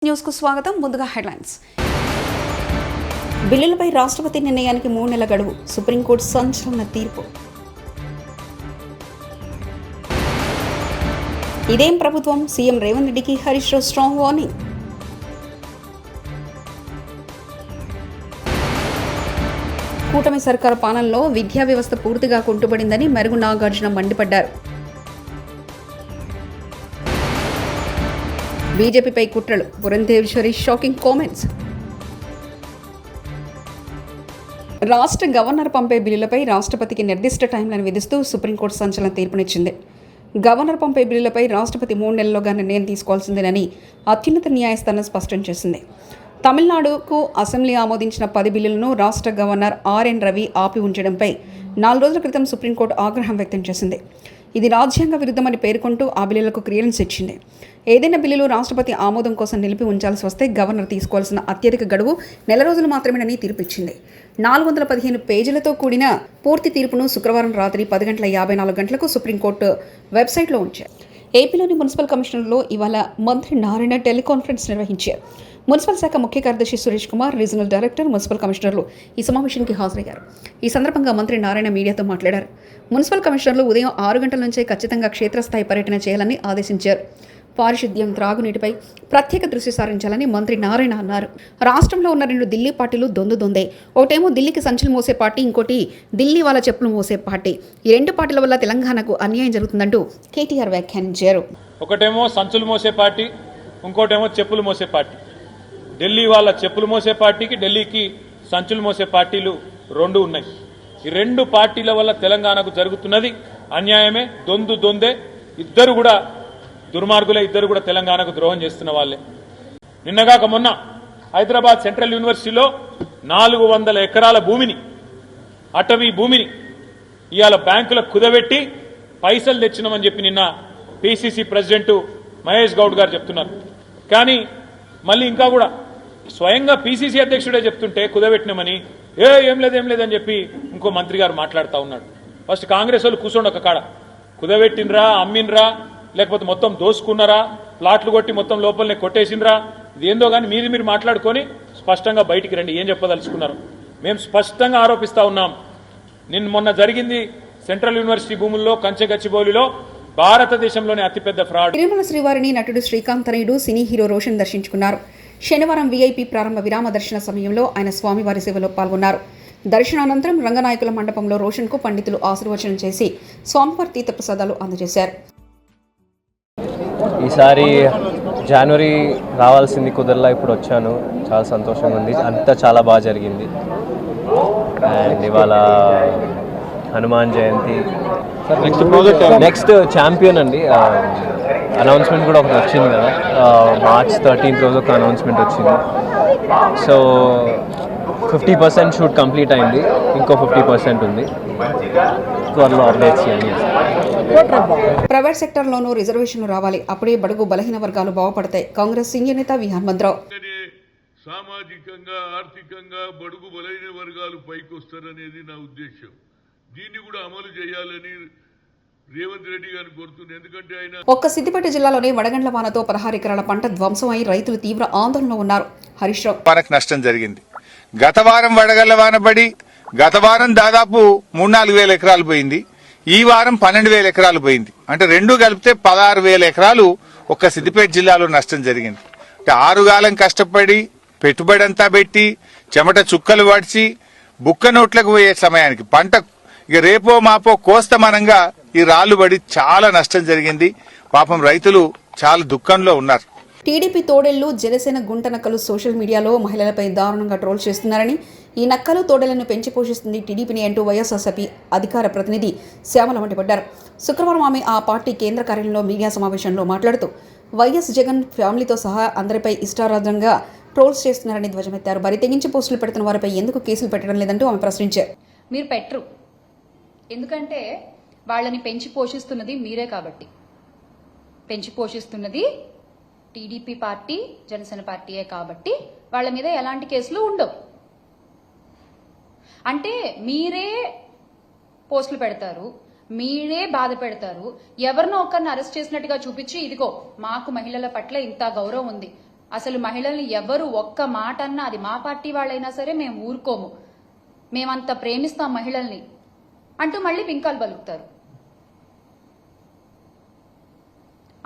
News కు స్వాగతం. ముందుగా హెడ్లైన్స్. బిల్లులపై రాష్ట్రపతి నిర్ణయానికి 3 నెలల గడువు. సుప్రీంకోర్టు సంచలన తీర్పు. ఇదేం ప్రభుత్వం? సీఎం రేవంత్ రెడ్డికి హరీష్ రావు స్ట్రాంగ్ వార్నింగ్. కూటమి సర్కారు పాలనలో విద్యా వ్యవస్థ పూర్తిగా కుంటుపడిందని మెరుగు నాగార్జున మండిపడ్డారు. బీజేపీపై కుట్రలు. Purandeswari shocking comments. రాష్ట్ర గవర్నర్ పంపే బిల్లులపై రాష్ట్రపతికి నిర్దిష్ట టైంలను విధిస్తూ సుప్రీంకోర్టు సంచలన తీర్పునిచ్చింది. గవర్నర్ పంపే బిల్లులపై రాష్ట్రపతి 3 నెలల్లోగా నిర్ణయం తీసుకోవాల్సిందేనని అత్యున్నత న్యాయస్థానం స్పష్టం చేసింది. తమిళనాడుకు అసెంబ్లీ ఆమోదించిన 10 బిల్లులను రాష్ట్ర గవర్నర్ ఆర్ఎన్ రవి ఆపి ఉంచడంపై 4 రోజుల క్రితం సుప్రీంకోర్టు ఆగ్రహం వ్యక్తం చేసింది. ఇది రాజ్యాంగ విరుద్ధమని పేర్కొంటూ ఆ బిల్లులకు క్లియరెన్స్ ఇచ్చింది. ఏదైనా బిల్లులు రాష్ట్రపతి ఆమోదం కోసం నిలిపి ఉంచాల్సి వస్తే గవర్నర్ తీసుకోవాల్సిన అత్యధిక గడువు 1 నెల రోజులు మాత్రమేనని తీర్పిచ్చింది. 415 పేజీలతో కూడిన పూర్తి తీర్పును శుక్రవారం రాత్రి 10:54 గంటలకు సుప్రీంకోర్టు వెబ్సైట్లో ఉంచారు. ఏపీలోని మున్సిపల్ కమిషనర్లో ఇవాళ మంత్రి నారాయణ టెలికాన్ఫరెన్స్ నిర్వహించారు. మున్సిపల్ శాఖ ముఖ్య కార్యదర్శి Suresh Kumar, regional director, municipal కమిషనర్లు ఈ సమావేశానికి హాజరయ్యారు. ఈ సందర్భంగా మంత్రి నారాయణ మీడియాతో మాట్లాడారు. మున్సిపల్ కమిషనర్లు ఉదయం 6 గంటల నుంచే ఖచ్చితంగా క్షేత్రస్థాయి పర్యటన చేయాలని ఆదేశించారు. పారిశుద్ధ్యం, త్రాగునీటిపై ప్రత్యేక దృష్టి సారించాలని మంత్రి నారాయణ అన్నారు. రాష్ట్రంలో ఉన్న 2 ఢిల్లీ పార్టీలు దొందే. ఒకటేమో ఢిల్లీకి సంచులు మోసే పార్టీ, ఇంకోటి ఢిల్లీ వాళ్ళ చెప్పులు మోసే పార్టీ. ఈ 2 పార్టీల వల్ల తెలంగాణకు అన్యాయం జరుగుతుందంటూ కేటీఆర్ వ్యాఖ్యానించారు. ఒకటేమో సంచులు మోసే పార్టీ, ఇంకోటేమో చెప్పులు మోసే పార్టీ. ఢిల్లీ వాళ్ళ చెప్పులు మోసే పార్టీకి, ఢిల్లీకి సంచులు మోసే పార్టీలు 2 ఉన్నాయి. ఈ 2 పార్టీల వల్ల తెలంగాణకు జరుగుతున్నది అన్యాయమే, దొందే. ఇద్దరు కూడా దుర్మార్గులే, ఇద్దరు కూడా తెలంగాణకు ద్రోహం చేస్తున్న వాళ్ళే. నిన్నగాక మొన్న హైదరాబాద్ సెంట్రల్ యూనివర్సిటీలో 400 ఎకరాల భూమిని, అటవీ భూమిని ఇవాళ బ్యాంకులకు కుదబెట్టి పైసలు తెచ్చినామని చెప్పి నిన్న పిసిసి ప్రెసిడెంట్ మహేష్ గౌడ్ గారు చెప్తున్నారు. కానీ మళ్ళీ ఇంకా కూడా స్వయంగా పిసిసి అధ్యక్షుడే చెప్తుంటే కుదబెట్టినామని ఏం లేదని చెప్పి ఇంకో మంత్రి గారు మాట్లాడుతూ ఉన్నాడు. ఫస్ట్ కాంగ్రెస్ వాళ్ళు కూర్చోండి ఒక కాడ. కుదబెట్టినరా, అమ్మినరా, లేకపోతే మొత్తం దోసుకున్నారా, ప్లాట్లు కొట్టి మొత్తం లోపలనే కొట్టేసినరా, ఇది ఏందో కానీ మీరు మాట్లాడుకొని స్పష్టంగా బయటికి రండి, ఏం చెప్పదలుచుకున్నారు. మేము స్పష్టంగా ఆరోపిస్తా ఉన్నాం. మొన్న జరిగింది సెంట్రల్ యూనివర్సిటీ భూముల్లో కంచెగచ్చిబౌలిలో భారతదేశంలోనే అతిపెద్ద ఫ్రాడ్. తిరుమల శ్రీవారిని నటుడు శ్రీకాంత్ తనయుడు సినీ హీరో రోషన్ దర్శించుకున్నారు. శనివారం వీఐపీ ప్రారంభ విరామ దర్శన సమయంలో ఆయన స్వామివారి సేవలో పాల్గొన్నారు. దర్శనానంతరం రంగనాయకుల మండపంలో రోషన్కు పండితులు ఆశీర్వచనం చేసి స్వామివారి తీర్థప్రసాదాలు అందజేశారు. ఈసారి జనవరి రావాల్సింది కుదరలా, ఇప్పుడు వచ్చాను. చాలా సంతోషంగా ఉంది. అంతా చాలా బాగా జరిగింది. అండ్ ఇవాళ హనుమాన్ జయంతి. నెక్స్ట్ ఛాంపియన్ అండి, అనౌన్స్మెంట్ కూడా ఒకటి వచ్చింది కదా, March 13th రోజు ఒక అనౌన్స్మెంట్ వచ్చింది. సో 50% షూట్ కంప్లీట్ అయింది, ఇంకో 50% ఉంది. త్వరలో అప్డేట్స్ చేయండి. ప్రైవేట్ సెక్టర్లోనూ రిజర్వేషన్లు రావాలి, అప్పుడే బడుగు బలహీన వర్గాలు బాగుపడతాయి. కాంగ్రెస్ సీనియర్ నేత వి హనుమంతరావు. సామాజికంగా, ఆర్థికంగా బడుగు బలహీన వర్గాలు పైకి వస్తారనేది నా ఉద్దేశం. దీన్ని కూడా అమలు చేయాలని రేవంత్ రెడ్డి గారిని కోరుతుంది. ఎందుకంటే ఆయన ఒక్క సిద్దిపేట జిల్లాలోనే వడగండ్ల వానతో 16 ఎకరాల పంట ధ్వంసం అయి రైతులు తీవ్ర ఆందోళనలో ఉన్నారు. హరీష్ రావు. మనకు నష్టం జరిగింది. గత వారం వడగళ్ల వాన పడి గత వారం దాదాపు 3-4 వేల ఎకరాలు పోయింది. ఈ వారం 12,000 ఎకరాలు పోయింది. అంటే 2 కలిపితే 16,000 ఎకరాలు ఒక్క సిద్దిపేట జిల్లాలో నష్టం జరిగింది. అంటే 6 కాలం కష్టపడి పెట్టుబడి అంతా పెట్టి చెమట చుక్కలు పడిచి బుక్క నోట్లకు పోయే సమయానికి పంట ఇక రేపో మాపో కోస్తమనంగా ఈ రాళ్లు పడి చాలా నష్టం జరిగింది. పాపం రైతులు చాలా దుఃఖంలో ఉన్నారు. టీడీపీ తోడేళ్లు, జనసేన గుంట నక్కలు సోషల్ మీడియాలో మహిళలపై దారుణంగా ట్రోల్ చేస్తున్నారని, ఈ నక్కలు తోడేళ్లను పెంచి పోషిస్తుంది టీడీపీని అంటూ వైఎస్ఆర్సీపీ అధికార ప్రతినిధి శ్యామల మండిపడ్డారు. శుక్రవారం ఆమె ఆ పార్టీ కేంద్ర కార్యాలయంలో మీడియా సమావేశంలో మాట్లాడుతూ వైఎస్ జగన్ ఫ్యామిలీతో సహా అందరిపై ఇష్టారాధంగా ట్రోల్స్ చేస్తున్నారని ధ్వజమెత్తారు. బరి తెగించి పోస్టులు పెడుతున్న వారిపై ఎందుకు కేసులు పెట్టడం లేదంటూ ఆమె ప్రశ్నించారు. మీరు పెట్టరు, ఎందుకంటే వాళ్ళని పెంచి పోషిస్తున్నది మీరే కాబట్టి. పెంచి పోషిస్తున్నది టీడీపీ పార్టీ, జనసేన పార్టీయే కాబట్టి వాళ్ళ మీద ఎలాంటి కేసులు ఉండవు. అంటే మీరే పోస్టులు పెడతారు, మీరే బాధ పెడతారు. ఎవరినో ఒకరిని అరెస్ట్ చేసినట్టుగా చూపించి ఇదిగో మాకు మహిళల పట్ల ఇంత గౌరవం ఉంది, అసలు మహిళల్ని ఎవరు ఒక్క మాట అన్నా, అది మా పార్టీ వాళ్ళైనా సరే మేము ఊరుకోము, మేమంత ప్రేమిస్తాం మహిళల్ని అంటూ మళ్ళీ పింకాలు పలుకుతారు.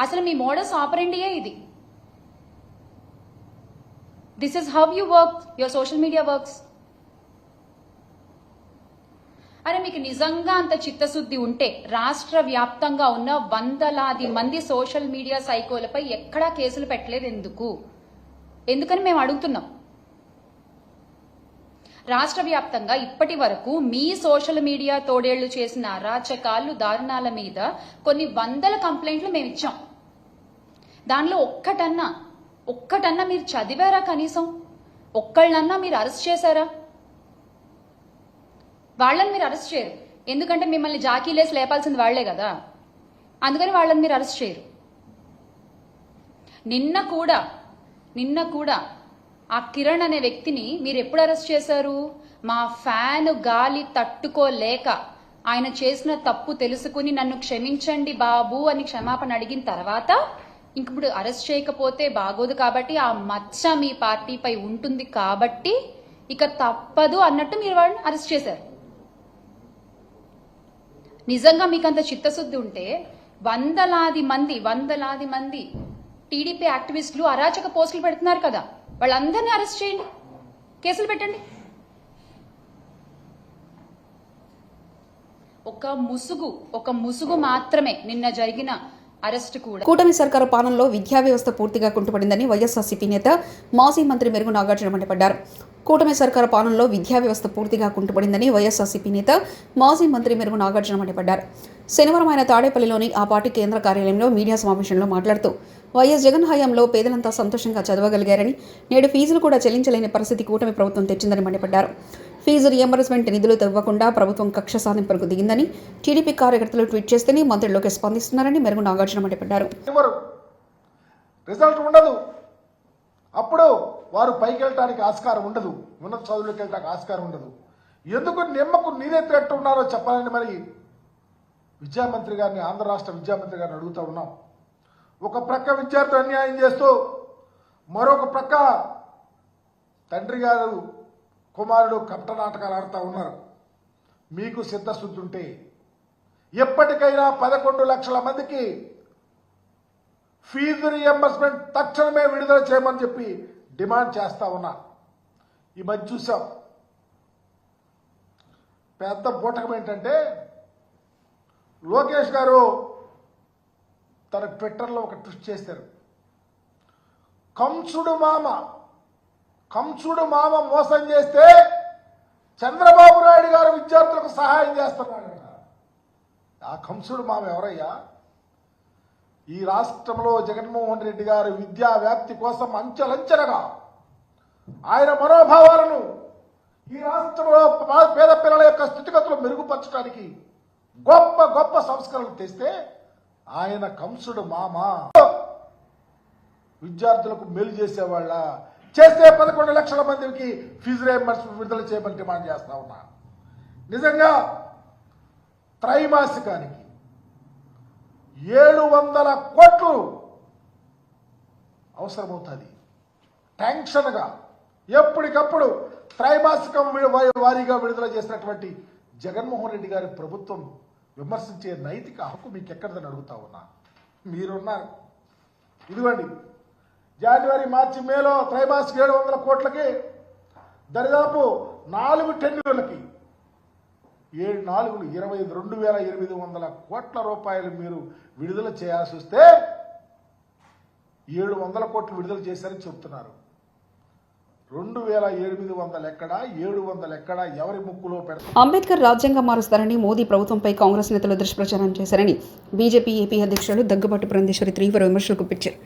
అసలు మీ మోడస్ ఆపరెండియే ఇది. This is how you work, your social media works. అరే మీకు నిజంగా అంత చిత్తశుద్ధి ఉంటే రాష్ట్ర వ్యాప్తంగా ఉన్న వందలాది మంది సోషల్ మీడియా సైకోలపై ఎక్కడా కేసులు పెట్టలేదు ఎందుకని మేము అడుగుతున్నాం. రాష్ట్ర వ్యాప్తంగా ఇప్పటి వరకు మీ సోషల్ మీడియా తోడేళ్లు చేసిన అరాచకాలు, దారుణాల మీద కొన్ని వందల కంప్లైంట్లు మేము ఇచ్చాం. దానిలో ఒక్కటన్నా మీరు చదివారా? కనీసం ఒక్కళ్ళన్నా మీరు అరెస్ట్ చేశారా? వాళ్ళని మీరు అరెస్ట్ చేయరు, ఎందుకంటే మిమ్మల్ని జాకీలేసి లేపాల్సింది వాళ్లే కదా, అందుకని వాళ్ళని మీరు అరెస్ట్ చేయరు. నిన్న కూడా ఆ కిరణ్ అనే వ్యక్తిని మీరు ఎప్పుడు అరెస్ట్ చేశారు? మా ఫ్యాన్ గాలి తట్టుకోలేక ఆయన చేసిన తప్పు తెలుసుకుని నన్ను క్షమించండి బాబు అని క్షమాపణ అడిగిన తర్వాత ఇప్పుడు అరెస్ట్ చేయకపోతే బాగోదు కాబట్టి, ఆ మచ్చ మీ పార్టీపై ఉంటుంది కాబట్టి ఇక తప్పదు అన్నట్టు మీరు వాళ్ళని అరెస్ట్ చేశారు. నిజంగా మీకు అంత చిత్తశుద్ధి ఉంటే వందలాది మంది టీడీపీ యాక్టివిస్టులు అరాచక పోస్టులు పెడుతున్నారు కదా, వాళ్ళందరినీ అరెస్ట్ చేయండి, కేసులు పెట్టండి. ఒక ముసుగు మాత్రమే నిన్న జరిగిన అరెస్ట్ కూడా. కూటమి సర్కారు పాలనలో విద్యా వ్యవస్థ పూర్తిగా కుంటుపడిందని వైఎస్ఆర్సీపీ నేత మాజీ మంత్రి మెరుగు నాగార్జున మండిపడ్డారు. కూటమి సర్కారు పాలనలో విద్యా వ్యవస్థ పూర్తిగా కుంటుపడిందని వైఎస్ఆర్సీపీ నేత మాజీ మంత్రి మెరుగు నాగార్జున మండిపడ్డారు. శనివారం ఆయన తాడేపల్లిలోని ఆ పార్టీ కేంద్ర కార్యాలయంలో మీడియా సమావేశంలో మాట్లాడుతూ వైఎస్ జగన్ హయాంలో పేదలంతా సంతోషంగా చదవగలిగారని, నేడు ఫీజులు కూడా చెల్లించలేని పరిస్థితి కూటమి ప్రభుత్వం తెచ్చిందని మండిపడ్డారు. ఫీజు రియంబర్స్మెంట్ నిధులు ఇవ్వకుండా ప్రభుత్వం కక్ష సాధింపులకు దిగిందని టీడీపీ కార్యకర్తలు ట్వీట్ చేస్తేనే మంత్రి లోకేష్ స్పందిస్తున్నారని మెరుగు నాగార్జున మండిపడ్డారు. రిజల్ట్ ఉండదు, అప్పుడు వారు పైకి వెళ్ళడానికి ఆస్కారం ఉండదు, ఉన్నత చదువులకు వెళ్ళడానికి ఆస్కారం ఉండదు. ఎందుకు నిమ్మకు నీరెత్తినట్టు ఉన్నారో చెప్పాలని మరి విద్యామంత్రి గారిని, ఆంధ్ర రాష్ట్ర విద్యామంత్రి గారిని అడుగుతా ఉన్నాం. ఒక ప్రక్క విద్యార్థులు అన్యాయం చేస్తూ మరొక ప్రక్క తండ్రి గారు కుమారుడు కపట నాటకాలు ఆడుతూ ఉన్నారు. మీకు సిద్ధశుద్ధి ఉంటే ఎప్పటికైనా 11 లక్షల మందికి ఫీజు రియంబర్స్మెంట్ తక్షణమే విడుదల చేయమని చెప్పి డిమాండ్ చేస్తా ఉన్నా. ఈ మధ్య చూసాం పెద్ద బూటకం ఏంటంటే, లోకేష్ గారు తన ట్విట్టర్లో ఒక ట్వీట్ చేశారు. కంసుడు మామ మోసం చేస్తే చంద్రబాబు నాయుడు గారు విద్యార్థులకు సహాయం చేస్తున్నాడు. ఆ కంసుడు మామ ఎవరయ్యా? ఈ రాష్ట్రంలో జగన్మోహన్ రెడ్డి గారు విద్యా వ్యాప్తి కోసం అంచెలంచెలుగా ఆయన మనోభావాలను ఈ రాష్ట్రంలో పేద పిల్లల యొక్క స్థితిగతులు మెరుగుపరచడానికి గొప్ప గొప్ప సంస్కరణలు తెస్తే ఆయన కంసుడు మామ విద్యార్థులకు మేలు చేసేవాళ్ళ చేస్తే 11 లక్షల మందికి ఫీజు రియంబర్స్మెంట్ విడుదల చేయమని డిమాండ్ చేస్తా ఉన్నా. నిజంగా త్రైమాసికానికి 700 కోట్లు అవసరమవుతుంది. టెన్షన్గా ఎప్పటికప్పుడు త్రైమాసికం వారీగా విడుదల చేసినటువంటి జగన్మోహన్ రెడ్డి గారి ప్రభుత్వం విమర్శించే నైతిక హక్కు మీకు ఎక్కడదని అడుగుతా ఉన్నా. మీరున్నారు, ఇదిగోండి జనవరి, మార్చి, మేలో త్రైమాసిక 700 కోట్లకి దరిదాపు 4 టెన్యూర్లకి 22,800 కోట్ల రూపాయలు మీరు విడుదల చేయాల్సి వస్తే 700 కోట్లు విడుదల చేశారని చెప్తున్నారు. 2,800 ఎక్కడా, 700 ఎక్కడా, ఎవరి ముక్కులో పెడతారు? అంబేద్కర్ రాజ్యాంగం మారుస్తారని మోదీ ప్రభుత్వంపై కాంగ్రెస్ నేతలు దుష్ప్రచారం చేశారని బీజేపీ ఏపీ అధ్యక్షుడు దగ్గుబాటి పురంధేశ్వరి తీవ్ర విమర్శలు గుప్పించారు.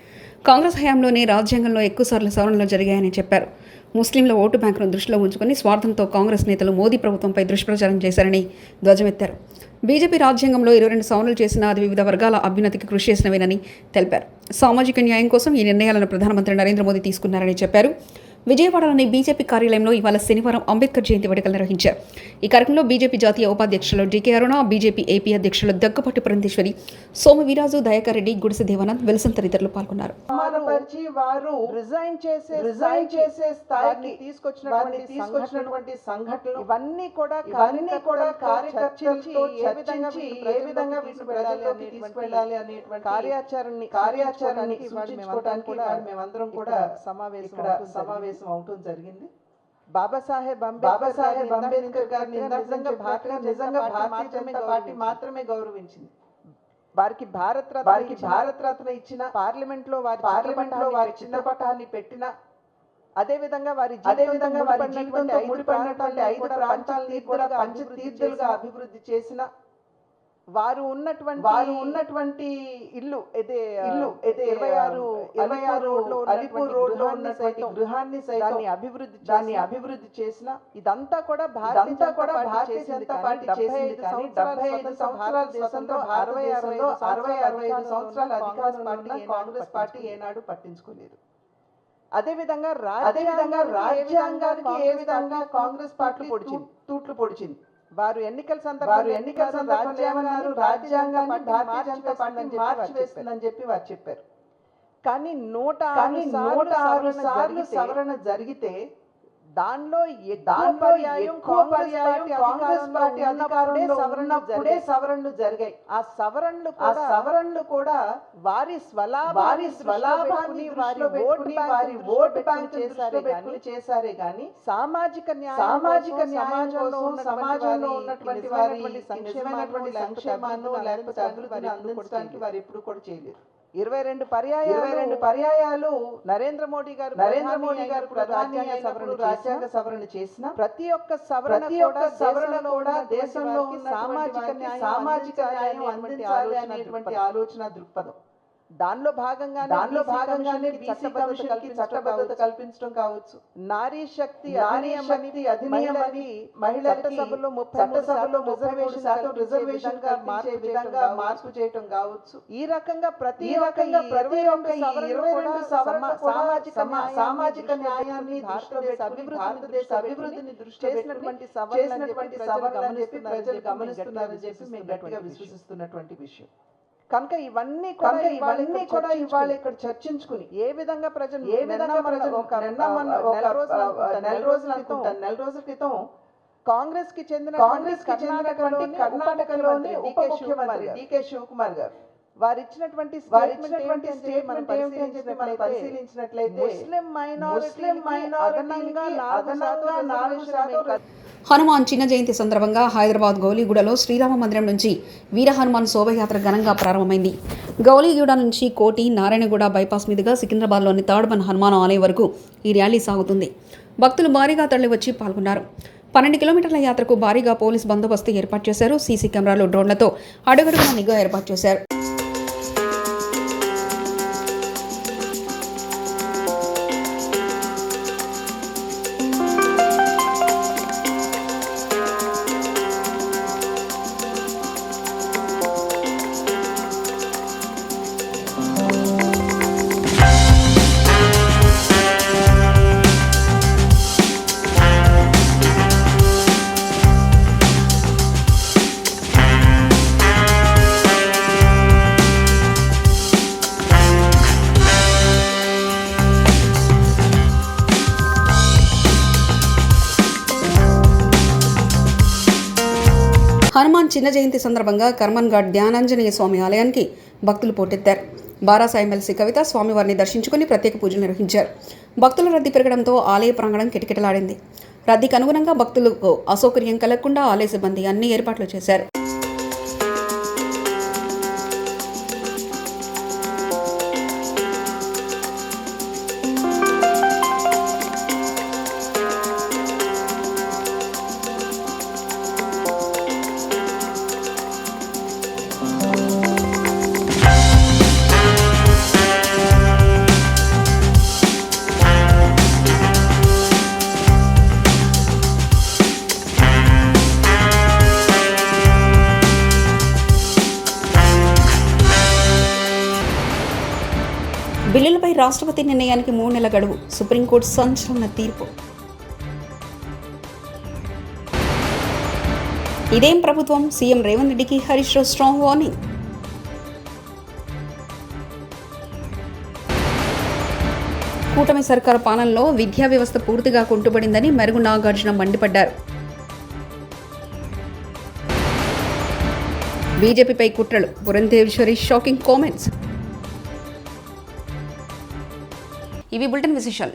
కాంగ్రెస్ హయాంలోనే రాజ్యాంగంలో ఎక్కువసార్లు సవరణలు జరిగాయని చెప్పారు. ముస్లింల ఓటు బ్యాంకును దృష్టిలో ఉంచుకుని స్వార్థంతో కాంగ్రెస్ నేతలు మోదీ ప్రభుత్వంపై దుష్ప్రచారం చేశారని ధ్వజమెత్తారు. బీజేపీ రాజ్యాంగంలో 22 సవరణలు చేసినా అది వివిధ వర్గాల అభ్యున్నతికి కృషి చేసినవేనని తెలిపారు. సామాజిక న్యాయం కోసం ఈ నిర్ణయాలను ప్రధానమంత్రి నరేంద్ర మోదీ తీసుకున్నారని చెప్పారు. విజయవాడలోని బీజేపీ కార్యాలయంలో ఇవాళ శనివారం అంబేద్కర్ జయంతి వేడుకలు నిర్వహించారు. ఈ కార్యక్రమంలో బీజేపీ జాతీయ ఉపాధ్యక్షులు డీకే అరుణ, బీజేపీ ఏపీ అధ్యక్షులు దగ్గుపాటి పురంధేశ్వరి, సోము వీరాజు, దయాకర్ రెడ్డి, గుడిసె దేవానంద్, విల్సన్ తదితరులు పాల్గొన్నారు. వారు రిజైన్ చేసే స్థాయికి తీసుకొచ్చినటువంటి సంఘటనలు ఇవన్నీ కూడా కార్యకర్తలతో చర్చించి ఏ విధంగా ప్రజల్లోకి తీసుకెళ్లాలి అనేటువంటి కార్యాచరణని సూచించుకోవడానికి కూడా మేమందరం కూడా సమావేశం అవటం జరిగింది. బాబాసాహెబ్ అంబేద్కర్ గారిని నిజంగా భారతీయ జనతా పార్టీ మాత్రమే గౌరవించింది. వారికి భారత రత్న ఇచ్చిన, పార్లమెంట్ లో వారి చిత్రపటాన్ని పెట్టిన, అదే విధంగా వారి జీవితంతో ముడిపడినటువంటి 5 ప్రాంతాలని కూడా పంచతీర్థులుగా అభివృద్ధి చేసిన, వారు ఉన్నటువంటి ఇల్లు 26 అలీపూర్ రోడ్ లో ఉన్నటువంటి గృహాన్ని దాన్ని అభివృద్ధి చేసిన, ఇదంతా కూడా భారతీయ జనతా పార్టీ చేసింది. కానీ 75 సంవత్సరాల స్వతంత్ర భారతదేశంలో 65 సంవత్సరాల అధికారంలో కాంగ్రెస్ పార్టీ ఏనాడు పట్టించుకోలేదు. అదేవిధంగా రాజ్యాంగానికి ఏ విధంగా కాంగ్రెస్ పార్టీ తూట్లు పొడిచింది. వారు ఎన్నికల సందర్భంలో రాజ్యాంగాన్ని భారతీయ జనతా పార్టీ మార్చి వేస్తుందని చెప్పి వారు చెప్పారు. కానీ 106 సార్లు సవరణ జరిగితే దానిలో ఎక్కువ పర్యాయం కాంగ్రెస్ పార్టీ అధికారంలో ఉన్నప్పుడే సవరణలు జరిగాయి. ఆ సవరణలు కూడా వారి స్వలాభాన్ని వారి ఓటు బ్యాంక్ చేశారే గాని సామాజిక న్యాయం కోసం సమాజంలో ఉన్నటువంటి వారి సంక్షేమాన్ని లేకపోతే అభివృద్ధిని అందించడానికి వారు ఎప్పుడు కూడా చేయలేదు. 22 పర్యాయాలు నరేంద్ర మోడీ గారు రాజ్యాంగ సవరణ చేసిన ప్రతి ఒక్క సవరణ కూడా దేశంలో ఉన్న సామాజిక న్యాయం అందించాలి అనేటువంటి ఆలోచన దృక్పథం. దానిలో భాగంగానే చట్టబద్ధత కల్పించడం కావచ్చు, నారీ శక్తి అధినియమని మహిళలకి చట్టసభలో 33% రిజర్వేషన్ మార్పు చేయటం కావచ్చు. ఈ రకంగా ప్రతి ఒక్క 22 సామాజిక న్యాయాన్ని భారతదేశ అభివృద్ధిని దృష్టి చేసినటువంటి సవాళ్ళని చెప్పి ప్రజలు గమనిస్తున్నారని చెప్పి మేము గట్టిగా విశ్వసిస్తున్నటువంటి విషయం. కనుక ఇవన్నీ కూడా ఇవాళ ఇక్కడ చర్చించుకుని ఏ విధంగా ప్రజలు నెల రోజుల క్రితం కాంగ్రెస్ కి చెందిన కర్ణాటకలోని ఉప ముఖ్యమంత్రి డీకే శివకుమార్ గారు వారు ఇచ్చినటువంటి స్టేట్మెంట్ పరిశీలించినట్లయితే ముస్లిం మైనారిటీ అదనంగా 4% హనుమాన్ చిన్న జయంతి సందర్భంగా హైదరాబాద్ గౌలీగూడలో శ్రీరామ మందిరం నుంచి వీర హనుమాన్ శోభయాత్ర ఘనంగా ప్రారంభమైంది. గౌలీగూడ నుంచి కోటి, నారాయణగూడ బైపాస్ మీదుగా సికింద్రాబాద్లోని థర్డ్ హనుమాన్ ఆలయం వరకు ఈ ర్యాలీ సాగుతుంది. భక్తులు భారీగా తరలివచ్చి పాల్గొన్నారు. 12 కిలోమీటర్ల యాత్రకు భారీగా పోలీస్ బందోబస్తు ఏర్పాటు చేశారు. సీసీ కెమెరాలు, డ్రోన్లతో అడుగడుగునా నిఘా ఏర్పాటు చేశారు. హనుమాన్ చిన్న జయంతి సందర్భంగా కర్మన్ ఘాట్ ధ్యానాంజనేయ స్వామి ఆలయానికి భక్తులు పోటెత్తారు. బారాసా ఎమ్మెల్సీ కవిత స్వామివారిని దర్శించుకుని ప్రత్యేక పూజలు నిర్వహించారు. భక్తుల రద్దీ పెరగడంతో ఆలయ ప్రాంగణం కిటకిటలాడింది. రద్దీకి అనుగుణంగా భక్తులకు అసౌకర్యం కలగకుండా ఆలయ సిబ్బంది అన్ని ఏర్పాట్లు చేశారు. రాష్ట్రపతి నిర్ణయానికి 3 నెలల గడువు. సుప్రీంకోర్టు సంచలన తీర్పు. ఇదేం ప్రభుత్వం? సీఎం రేవంత్ రెడ్డికి హరీష్ రావు స్ట్రాంగ్ వార్నింగ్. కూటమి సర్కారు పాలనలో విద్యా వ్యవస్థ పూర్తిగా కుంటుపడిందని మెరుగు నాగార్జున మండిపడ్డారు. బీజేపీపై కుట్రలు. Purandeswari shocking comments. ఇవి బులెటిన్ విశేషాలు.